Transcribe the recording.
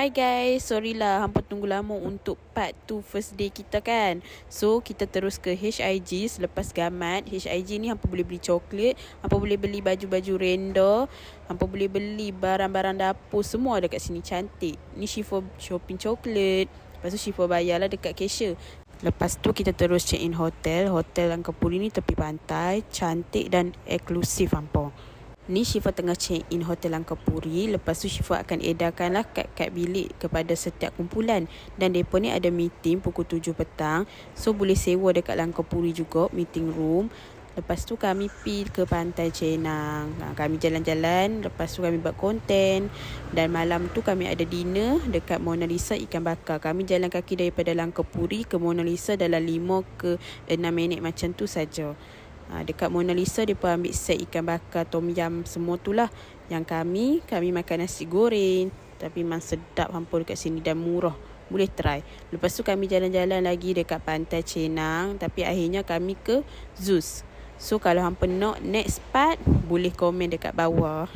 Hi guys, sorry lah hampa tunggu lama untuk part 2 first day kita kan. So kita terus ke HIG. Selepas gamat HIG ni hampa boleh beli coklat, hampa boleh beli baju-baju renda, hampa boleh beli barang-barang dapur, semua ada kat sini, cantik. Ni Syifa shopping coklat, lepas tu Syifa bayar lah dekat cashier. Lepas tu kita terus check in hotel. Hotel Langkapuri ni tepi pantai, cantik dan eksklusif hampa. Ni Syifa tengah check in Hotel Langkapuri. Lepas tu Syifa akan edarkan lah kad bilik kepada setiap kumpulan. Dan mereka ni ada meeting pukul 7 petang. So boleh sewa dekat Langkapuri juga, meeting room. Lepas tu kami pergi ke Pantai Cenang. Kami jalan-jalan. Lepas tu kami buat konten. Dan malam tu kami ada dinner dekat Mona Lisa ikan bakar. Kami jalan kaki daripada Langkapuri ke Mona Lisa dalam 5 ke 6 minit macam tu saja. Dekat Mona Lisa mereka ambil set ikan bakar, tom yum, semua tu lah. Yang kami makan nasi goreng. Tapi memang sedap hampa dekat sini dan murah, boleh try. Lepas tu kami jalan-jalan lagi dekat Pantai Cenang. Tapi akhirnya kami ke Zeus. So kalau hampa nak next part, boleh komen dekat bawah.